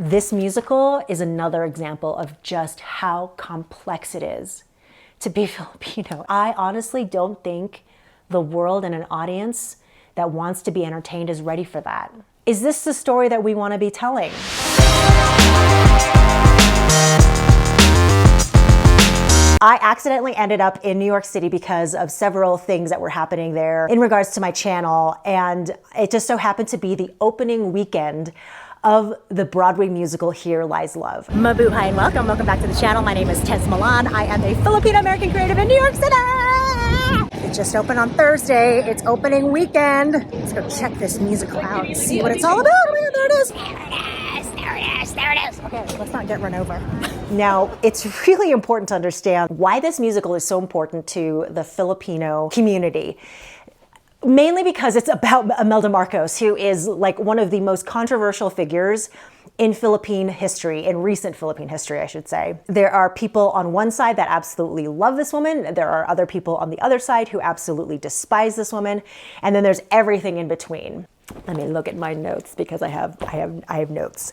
This musical is another example of just how complex it is to be Filipino. I honestly don't think the world and an audience that wants to be entertained is ready for that. Is this the story that we want to be telling? I accidentally ended up in New York City because of several things that were happening there in regards to my channel, and it just so happened to be the opening weekend of the Broadway musical Here Lies Love. Mabuhay and welcome back to the channel. My name is Tess Milan. I am a Filipina American Creative in New York City. It just opened on Thursday. It's opening weekend. Let's go check this musical out and see what it's all about. Oh, there it is. There it is. Okay, let's not get run over. Now, it's really important to understand why this musical is so important to the Filipino community. Mainly because it's about Imelda Marcos, who is like one of the most controversial figures in Philippine history, in recent Philippine history, I should say. There are people on one side that absolutely love this woman. There are other people on the other side who absolutely despise this woman. And then there's everything in between. Let me look at my notes because I have notes.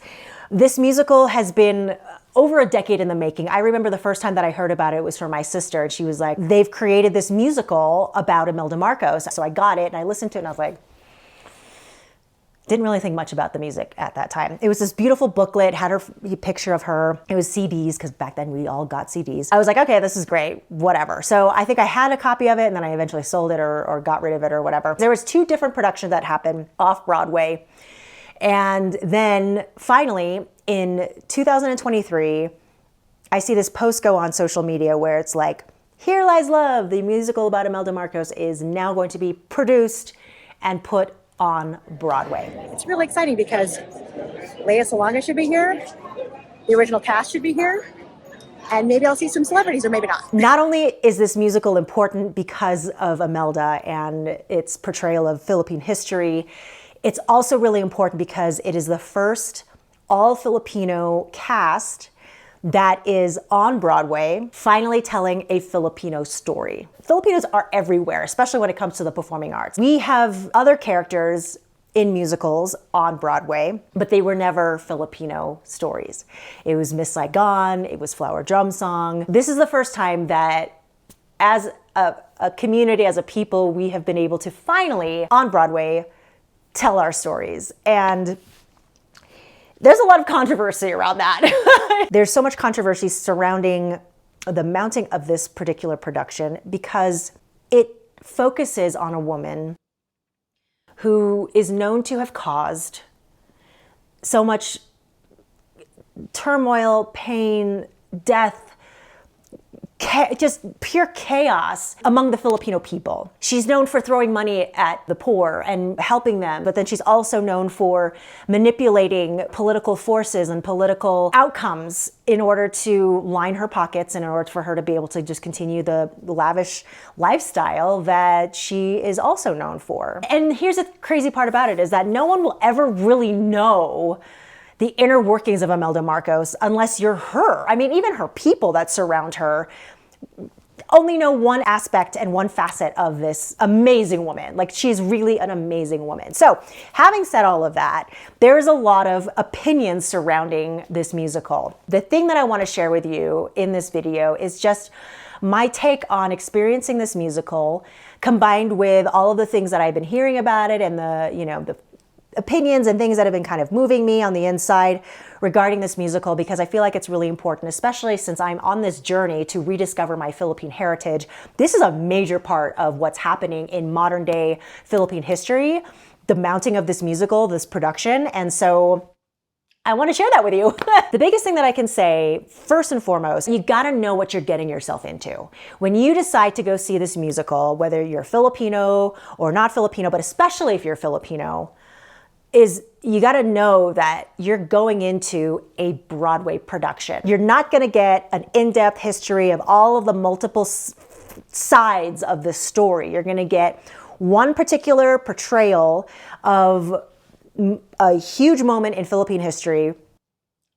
This musical has been over a decade in the making. I remember the first time that I heard about it was from my sister, and she was like, they've created this musical about Imelda Marcos. So I got it and I listened to it and I was like, didn't really think much about the music at that time. It was this beautiful booklet, had her picture of her. It was CDs, because back then we all got CDs. I was like, okay, this is great, whatever. So I think I had a copy of it and then I eventually sold it or got rid of it or whatever. There was 2 different productions that happened off Broadway. And then finally, in 2023, I see this post go on social media where it's like, Here Lies Love, the musical about Imelda Marcos, is now going to be produced and put on Broadway. It's really exciting because Lea Salonga should be here, the original cast should be here, and maybe I'll see some celebrities or maybe not. Not only is this musical important because of Imelda and its portrayal of Philippine history, it's also really important because it is the first all-Filipino cast that is on Broadway, finally telling a Filipino story. Filipinos are everywhere, especially when it comes to the performing arts. We have other characters in musicals on Broadway, but they were never Filipino stories. It was Miss Saigon, it was Flower Drum Song. This is the first time that as a community, as a people, we have been able to finally, on Broadway, tell our stories. And there's a lot of controversy around that. There's so much controversy surrounding the mounting of this particular production because it focuses on a woman who is known to have caused so much turmoil, pain, death, just pure chaos among the Filipino people. She's known for throwing money at the poor and helping them, but then she's also known for manipulating political forces and political outcomes in order to line her pockets and in order for her to be able to just continue the lavish lifestyle that she is also known for. And here's the crazy part about it is that no one will ever really know the inner workings of Imelda Marcos unless you're her. I mean, even her people that surround her only know one aspect and one facet of this amazing woman. Like, she's really an amazing woman. So, having said all of that, there's a lot of opinions surrounding this musical. The thing that I want to share with you in this video is just my take on experiencing this musical, combined with all of the things that I've been hearing about it and the opinions and things that have been kind of moving me on the inside regarding this musical, because I feel like it's really important, especially since I'm on this journey to rediscover my Philippine heritage. This is a major part of what's happening in modern day Philippine history, the mounting of this musical, this production. And so I want to share that with you. The biggest thing that I can say, first and foremost, you got to know what you're getting yourself into. When you decide to go see this musical, whether you're Filipino or not Filipino, but especially if you're Filipino, is you got to know that you're going into a Broadway production. You're not going to get an in-depth history of all of the multiple sides of the story. You're going to get one particular portrayal of a huge moment in Philippine history,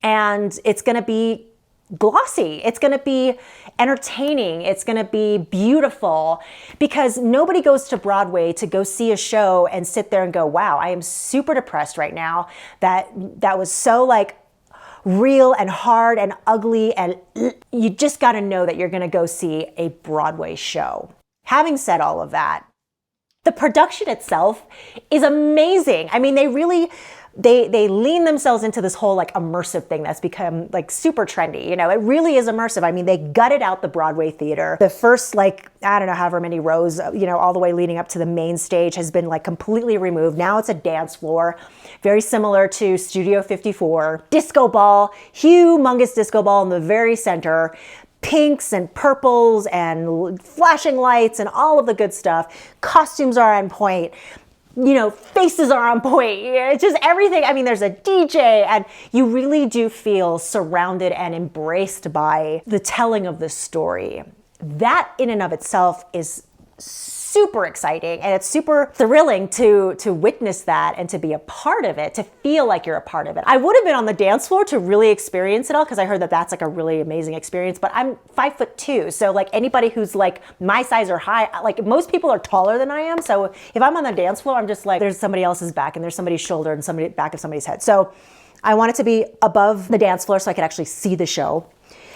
and it's going to be glossy. It's going to be entertaining. It's going to be beautiful, because nobody goes to Broadway to go see a show and sit there and go, wow, I am super depressed right now. That was so like real and hard and ugly, and you just got to know that you're going to go see a Broadway show. Having said all of that, the production itself is amazing. I mean, they really, they lean themselves into this whole like immersive thing that's become like super trendy. You know, it really is immersive. I mean, they gutted out the Broadway theater. The first like, I don't know, however many rows, you know, all the way leading up to the main stage has been like completely removed. Now it's a dance floor, very similar to Studio 54. Disco ball, humongous disco ball in the very center. Pinks and purples and flashing lights and all of the good stuff. Costumes are on point. You know, faces are on point. It's just everything. I mean, there's a DJ, and you really do feel surrounded and embraced by the telling of the story. That in and of itself is super exciting, and it's super thrilling to witness that and to be a part of it, to feel like you're a part of it. I would have been on the dance floor to really experience it all, because I heard that that's like a really amazing experience, but I'm 5'2", so like anybody who's like my size or high, like most people are taller than I am, so if I'm on the dance floor, I'm just like, there's somebody else's back and there's somebody's shoulder and somebody back of somebody's head. So I wanted to be above the dance floor so I could actually see the show.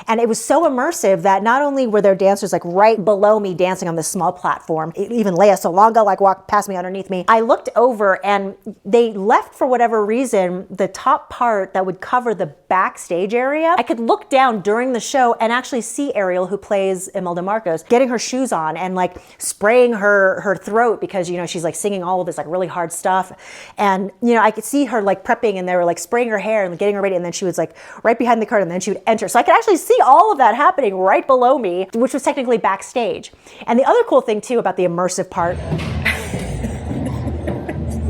And it was so immersive that not only were there dancers like right below me dancing on this small platform, even Lea Salonga like walked past me underneath me. I looked over and they left, for whatever reason, the top part that would cover the backstage area. I could look down during the show and actually see Arielle, who plays Imelda Marcos, getting her shoes on and like spraying her throat, because, you know, she's like singing all of this like really hard stuff. And, you know, I could see her like prepping, and they were like spraying her hair and getting her ready. And then she was like right behind the curtain, and then she would enter. So I could actually see all of that happening right below me, which was technically backstage. And the other cool thing too about the immersive part,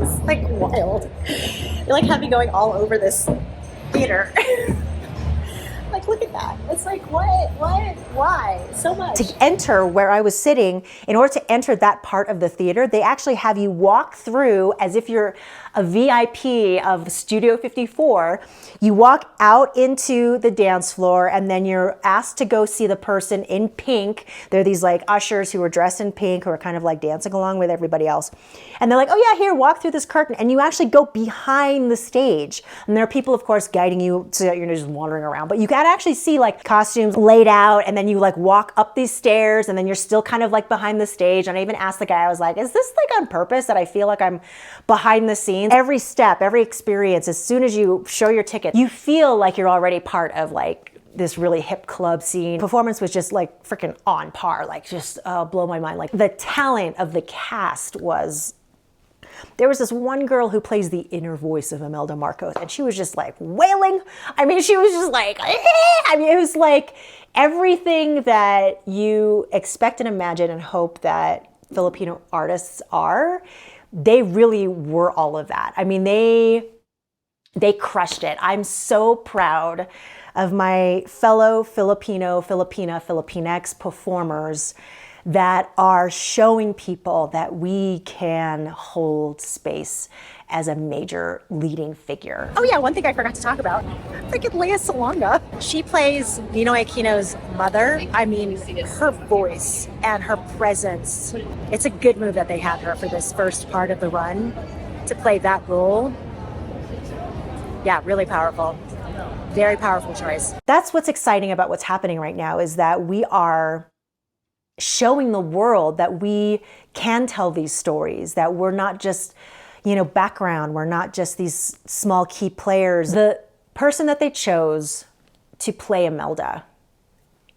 it's like wild. You're like having going all over this theater. Like, look at that. It's like, what, why? So much. To enter where I was sitting, in order to enter that part of the theater, they actually have you walk through as if you're a VIP of Studio 54. You walk out into the dance floor, and then you're asked to go see the person in pink. They're these like ushers who are dressed in pink, who are kind of like dancing along with everybody else. And they're like, oh yeah, here, walk through this curtain. And you actually go behind the stage. And there are people, of course, guiding you so that you're just wandering around. But you can actually see like costumes laid out, and then you like walk up these stairs, and then you're still kind of like behind the stage. And I even asked the guy, I was like, is this like on purpose that I feel like I'm behind the scenes? Every step, every experience, as soon as you show your ticket, you feel like you're already part of like this really hip club scene. Performance was just like freaking on par, like just blow my mind. Like the talent of the cast was, there was this one girl who plays the inner voice of Imelda Marcos, and she was just like wailing. I mean, she was just like, I mean, it was like everything that you expect and imagine and hope that Filipino artists are. They really were all of that. I mean, they crushed it. I'm so proud of my fellow Filipino, Filipina, Filipinx performers that are showing people that we can hold space as a major leading figure. Oh yeah, one thing I forgot to talk about, freaking Lea Salonga. She plays Ninoy Aquino's mother. I mean, her voice and her presence. It's a good move that they had her for this first part of the run to play that role. Yeah, really powerful. Very powerful choice. That's what's exciting about what's happening right now, is that we are showing the world that we can tell these stories, that we're not just, you know, background, we're not just these small key players. The person that they chose to play Imelda,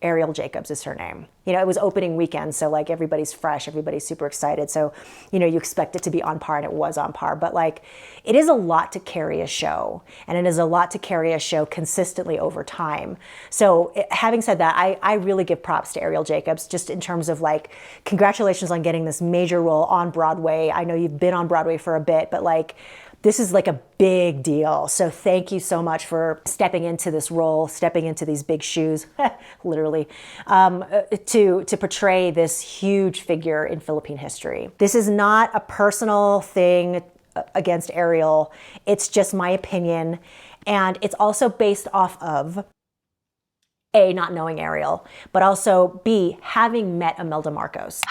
Arielle Jacobs is her name. You know, it was opening weekend, so like everybody's fresh, everybody's super excited. So, you know, you expect it to be on par, and it was on par. But like, it is a lot to carry a show, and it is a lot to carry a show consistently over time. So having said that, I really give props to Arielle Jacobs, just in terms of like, congratulations on getting this major role on Broadway. I know you've been on Broadway for a bit, but like, this is like a big deal. So thank you so much for stepping into this role, stepping into these big shoes, literally, to portray this huge figure in Philippine history. This is not a personal thing against Arielle. It's just my opinion. And it's also based off of A, not knowing Arielle, but also B, having met Imelda Marcos.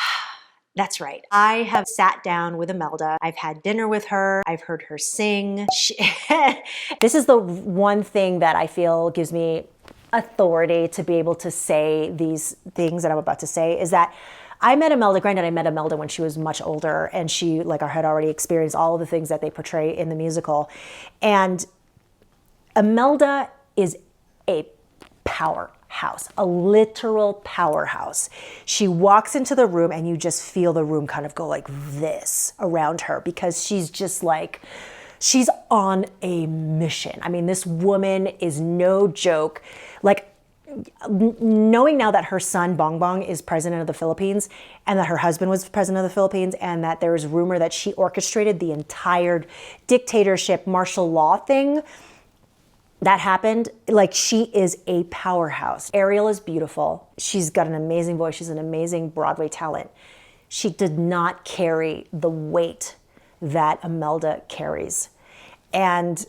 That's right. I have sat down with Imelda. I've had dinner with her. I've heard her sing. This is the one thing that I feel gives me authority to be able to say these things that I'm about to say, is that I met Imelda. Granted, I met Imelda when she was much older, and she had already experienced all of the things that they portray in the musical. And Imelda is a powerhouse, a literal powerhouse. She walks into the room and you just feel the room kind of go like this around her, because she's just like, she's on a mission. I mean, this woman is no joke. Like, knowing now that her son Bong Bong is president of the Philippines, and that her husband was president of the Philippines, and that there is rumor that she orchestrated the entire dictatorship martial law thing that happened, like, she is a powerhouse. Arielle is beautiful. She's got an amazing voice. She's an amazing Broadway talent. She did not carry the weight that Imelda carries. And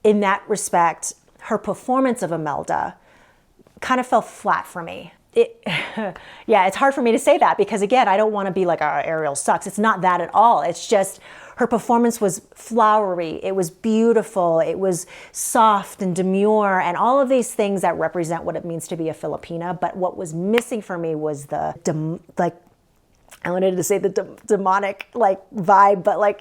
in that respect, her performance of Imelda kind of fell flat for me. Yeah, it's hard for me to say that, because again, I don't want to be like, Arielle sucks. It's not that at all. It's just her performance was flowery. It was beautiful. It was soft and demure and all of these things that represent what it means to be a Filipina. But what was missing for me was I wanted to say the demonic vibe, but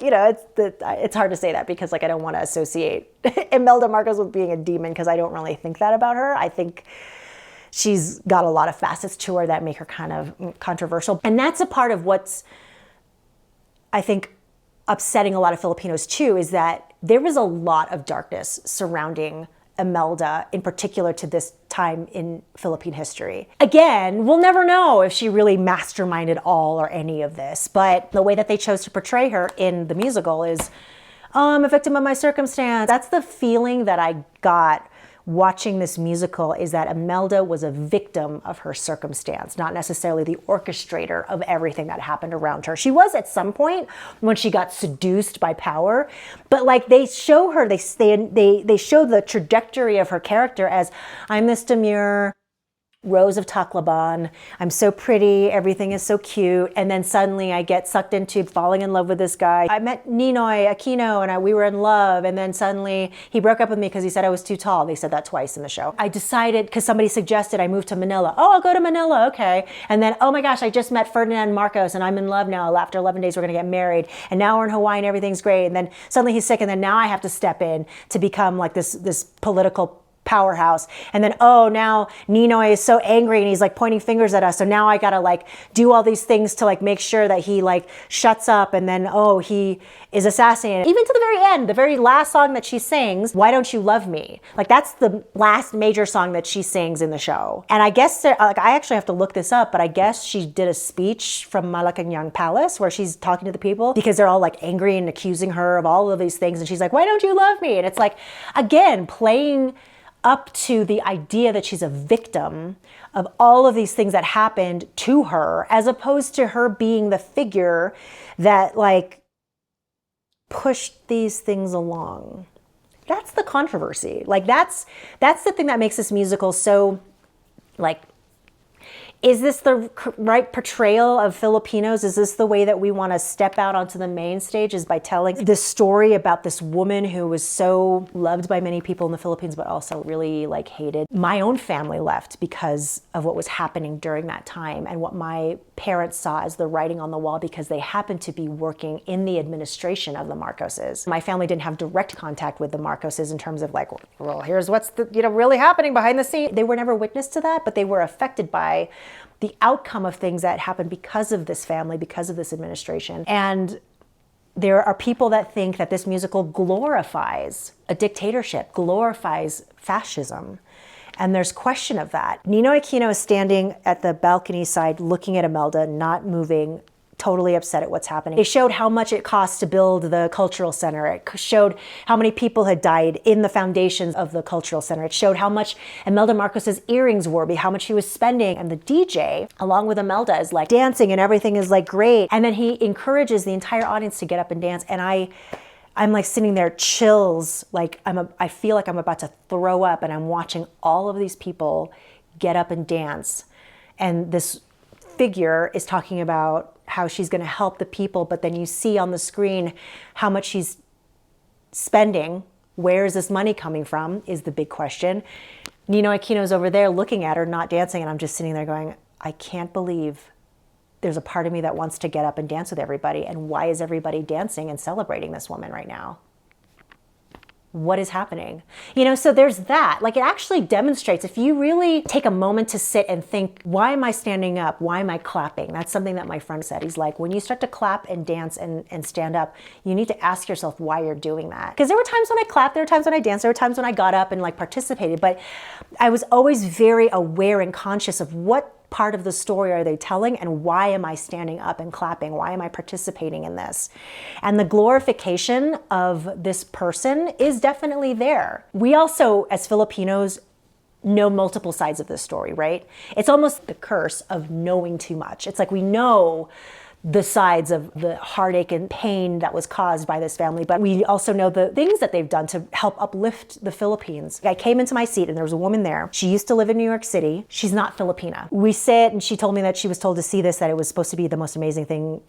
it's hard to say that, because I don't want to associate Imelda Marcos with being a demon, because I don't really think that about her. I think she's got a lot of facets to her that make her kind of controversial. And that's a part of what's, I think, upsetting a lot of Filipinos too, is that there was a lot of darkness surrounding Imelda, in particular to this time in Philippine history. Again, we'll never know if she really masterminded all or any of this, but the way that they chose to portray her in the musical is, I'm a victim of my circumstance. That's the feeling that I got watching this musical, is that Imelda was a victim of her circumstance, not necessarily the orchestrator of everything that happened around her. She was at some point when she got seduced by power, but they show her, they show the trajectory of her character as, I'm this demure Rose of Tacloban. I'm so pretty. Everything is so cute. And then suddenly I get sucked into falling in love with this guy. I met Ninoy Aquino and we were in love. And then suddenly he broke up with me because he said I was too tall. They said that twice in the show. I decided, because somebody suggested I move to Manila. Oh, I'll go to Manila. Okay. And then, oh my gosh, I just met Ferdinand Marcos and I'm in love now. After 11 days, we're going to get married. And now we're in Hawaii and everything's great. And then suddenly he's sick. And then now I have to step in to become this political powerhouse. And then, oh, now Ninoy is so angry and he's pointing fingers at us. So now I gotta do all these things to make sure that he shuts up. And then, oh, he is assassinated. Even to the very end, the very last song that she sings, Why Don't You Love Me? That's the last major song that she sings in the show. And I guess, I actually have to look this up, but I guess she did a speech from Malacanang Palace where she's talking to the people because they're all angry and accusing her of all of these things. And she's like, why don't you love me? And it's again, playing up to the idea that she's a victim of all of these things that happened to her, as opposed to her being the figure that pushed these things along. That's the controversy. That's the thing that makes this musical so is this the right portrayal of Filipinos? Is this the way that we want to step out onto the main stage, is by telling this story about this woman who was so loved by many people in the Philippines, but also really hated? My own family left because of what was happening during that time and what my parents saw as the writing on the wall, because they happened to be working in the administration of the Marcoses. My family didn't have direct contact with the Marcoses in terms of well, here's what's really happening behind the scenes. They were never witness to that, but they were affected by the outcome of things that happened because of this family, because of this administration. And there are people that think that this musical glorifies a dictatorship, glorifies fascism. And there's question of that. Ninoy Aquino is standing at the balcony side looking at Imelda, not moving, totally upset at what's happening. They showed how much it cost to build the cultural center. It showed how many people had died in the foundations of the cultural center. It showed how much Imelda Marcos's earrings were, how much he was spending. And the DJ, along with Imelda, is dancing and everything is great. And then he encourages the entire audience to get up and dance. And I'm sitting there, chills, I feel like I'm about to throw up, and I'm watching all of these people get up and dance. And this figure is talking about how she's going to help the people, but then you see on the screen how much she's spending. Where is this money coming from is the big question. Nino Aquino's over there looking at her, not dancing, and I'm just sitting there going, I can't believe there's a part of me that wants to get up and dance with everybody, and why is everybody dancing and celebrating this woman right now? What is happening? So there's that. Like, it actually demonstrates, if you really take a moment to sit and think, why am I standing up? Why am I clapping? That's something that my friend said. He's like, when you start to clap and dance and stand up, you need to ask yourself why you're doing that. Because there were times when I clapped, there were times when I danced, there were times when I got up and like participated, but I was always very aware and conscious of what part of the story are they telling, and why am I standing up and clapping? Why am I participating in this? And the glorification of this person is definitely there. We also, as Filipinos, know multiple sides of this story, right? It's almost the curse of knowing too much. It's like we know the sides of the heartache and pain that was caused by this family, but we also know the things that they've done to help uplift the Philippines. I came into my seat and there was a woman there. She used to live in New York City. She's not Filipina. We sit and she told me that she was told to see this, that it was supposed to be the most amazing thing,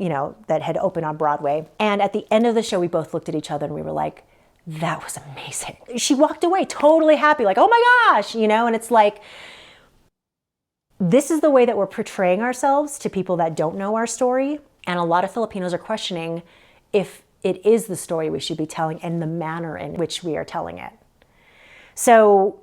that had opened on Broadway. And at the end of the show, we both looked at each other and we were like, that was amazing. She walked away totally happy, like, oh my gosh, and it's like, this is the way that we're portraying ourselves to people that don't know our story. And a lot of Filipinos are questioning if it is the story we should be telling and the manner in which we are telling it. So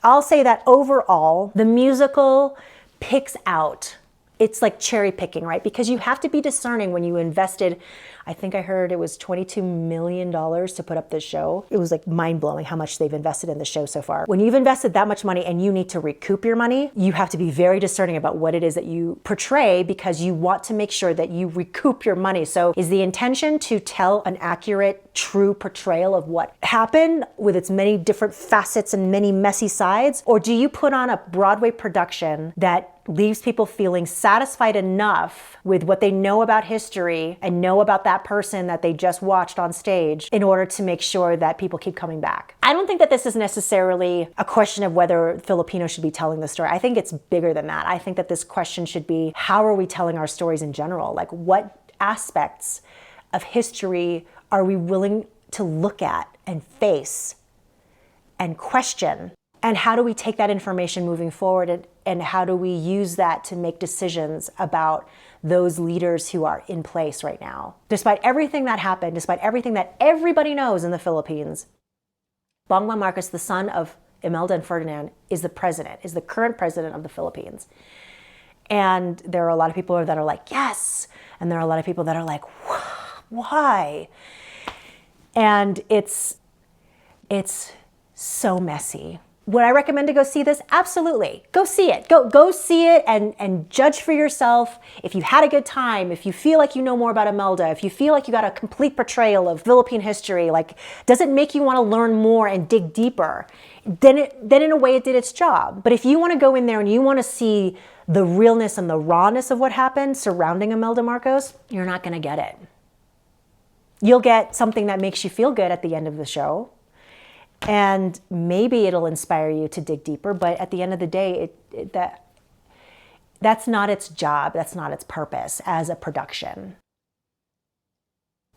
I'll say that overall, the musical picks out. It's like cherry picking, right? Because you have to be discerning when you invested, I think I heard it was $22 million to put up this show. It was like mind blowing how much they've invested in the show so far. When you've invested that much money and you need to recoup your money, you have to be very discerning about what it is that you portray, because you want to make sure that you recoup your money. So is the intention to tell an accurate, true portrayal of what happened with its many different facets and many messy sides? Or do you put on a Broadway production that leaves people feeling satisfied enough with what they know about history and know about that person that they just watched on stage in order to make sure that people keep coming back? I don't think that this is necessarily a question of whether Filipinos should be telling the story. I think it's bigger than that. I think that this question should be, how are we telling our stories in general? Like, what aspects of history are we willing to look at and face and question? And how do we take that information moving forward, and how do we use that to make decisions about those leaders who are in place right now? Despite everything that happened, despite everything that everybody knows in the Philippines, Bongbong Marcos, the son of Imelda and Ferdinand, is the current president of the Philippines. And there are a lot of people that are like, yes. And there are a lot of people that are like, why? And it's so messy. Would I recommend to go see this? Absolutely. Go see it. Go see it and judge for yourself. If you had a good time, if you feel like you know more about Imelda, if you feel like you got a complete portrayal of Philippine history, like, does it make you want to learn more and dig deeper? Then in a way it did its job. But if you want to go in there and you want to see the realness and the rawness of what happened surrounding Imelda Marcos, you're not going to get it. You'll get something that makes you feel good at the end of the show. And maybe it'll inspire you to dig deeper, but at the end of the day, that's not its job. That's not its purpose as a production.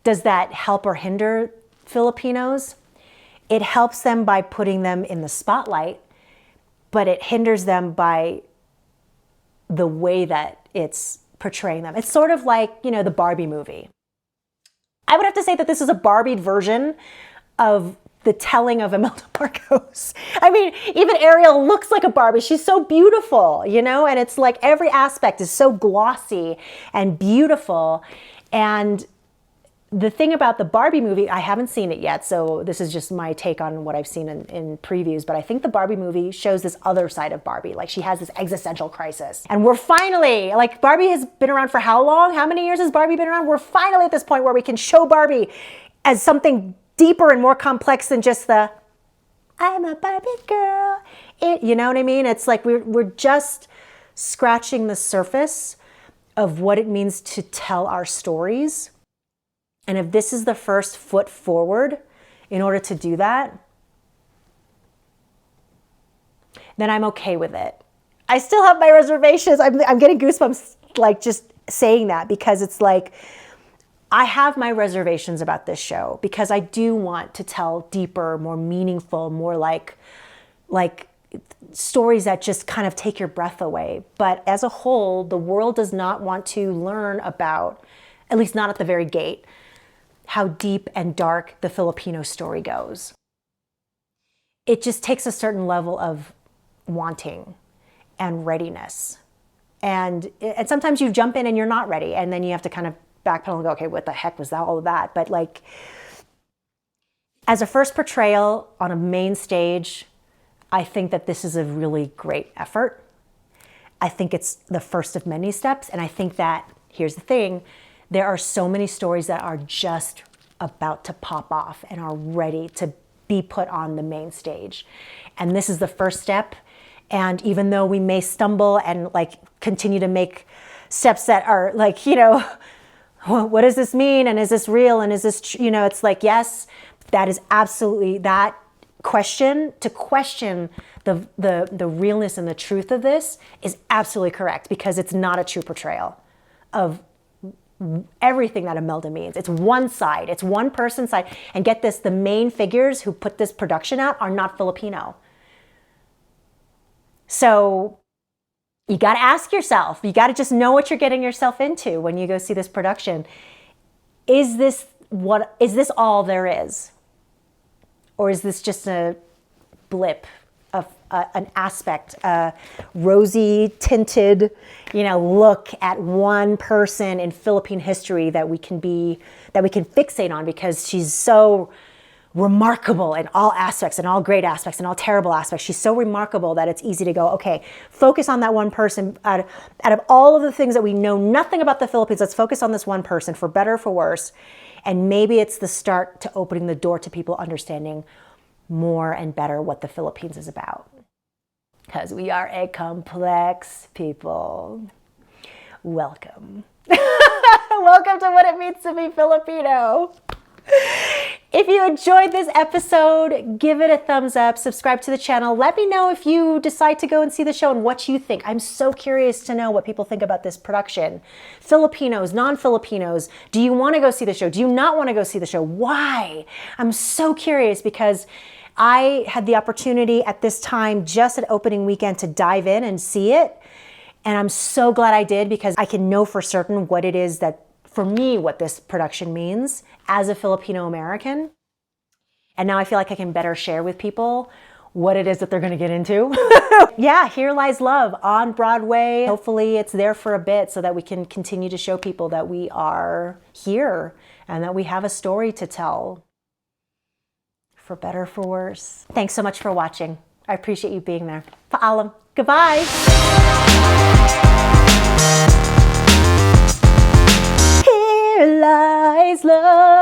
Does that help or hinder Filipinos? It helps them by putting them in the spotlight, but it hinders them by the way that it's portraying them. It's sort of like, the Barbie movie. I would have to say that this is a Barbie version of the telling of Imelda Marcos. I mean, even Arielle looks like a Barbie. She's so beautiful, and it's like every aspect is so glossy and beautiful. And the thing about the Barbie movie, I haven't seen it yet, so this is just my take on what I've seen in previews, but I think the Barbie movie shows this other side of Barbie. Like, she has this existential crisis. And we're finally, like, Barbie has been around for how long? How many years has Barbie been around? We're finally at this point where we can show Barbie as something deeper and more complex than just the, I'm a Barbie girl. You know what I mean? It's like we're just scratching the surface of what it means to tell our stories. And if this is the first foot forward in order to do that, then I'm okay with it. I still have my reservations. I'm getting goosebumps, like, just saying that because it's like, I have my reservations about this show because I do want to tell deeper, more meaningful, more like stories that just kind of take your breath away. But as a whole, the world does not want to learn about, at least not at the very gate, how deep and dark the Filipino story goes. It just takes a certain level of wanting and readiness. And sometimes you jump in and you're not ready, and then you have to kind of backpedal and go, okay, what the heck was that, all of that? But like, as a first portrayal on a main stage, I think that this is a really great effort. I think it's the first of many steps. And I think that, here's the thing, there are so many stories that are just about to pop off and are ready to be put on the main stage. And this is the first step. And even though we may stumble and like continue to make steps that are like, you know, what does this mean? And is this real? And is this, you know, it's like, yes, that is absolutely that question. To question the realness and the truth of this is absolutely correct, because it's not a true portrayal of everything that Imelda means. It's one side, it's one person's side. And get this, the main figures who put this production out are not Filipino. So you got to ask yourself, you got to just know what you're getting yourself into when you go see this production. Is this all there is? Or is this just a blip of an aspect, a rosy tinted, look at one person in Philippine history that we can fixate on because she's so remarkable in all aspects, in all great aspects, in all terrible aspects. She's so remarkable that it's easy to go, okay, focus on that one person. Out of all of the things that we know nothing about the Philippines, let's focus on this one person, for better or for worse. And maybe it's the start to opening the door to people understanding more and better what the Philippines is about. Because we are a complex people. Welcome. Welcome to what it means to be Filipino. If you enjoyed this episode, give it a thumbs up, subscribe to the channel. Let me know if you decide to go and see the show and what you think. I'm so curious to know what people think about this production. Filipinos, non-Filipinos, do you want to go see the show? Do you not want to go see the show? Why? I'm so curious because I had the opportunity at this time, just at opening weekend, to dive in and see it. And I'm so glad I did, because I can know for certain what it is that, for me, what this production means as a Filipino American. And now I feel like I can better share with people what it is that they're going to get into. Yeah, Here Lies Love on Broadway. Hopefully it's there for a bit so that we can continue to show people that we are here and that we have a story to tell, for better or for worse. Thanks so much for watching. I appreciate you being there. Paalam. Goodbye. Here lies love.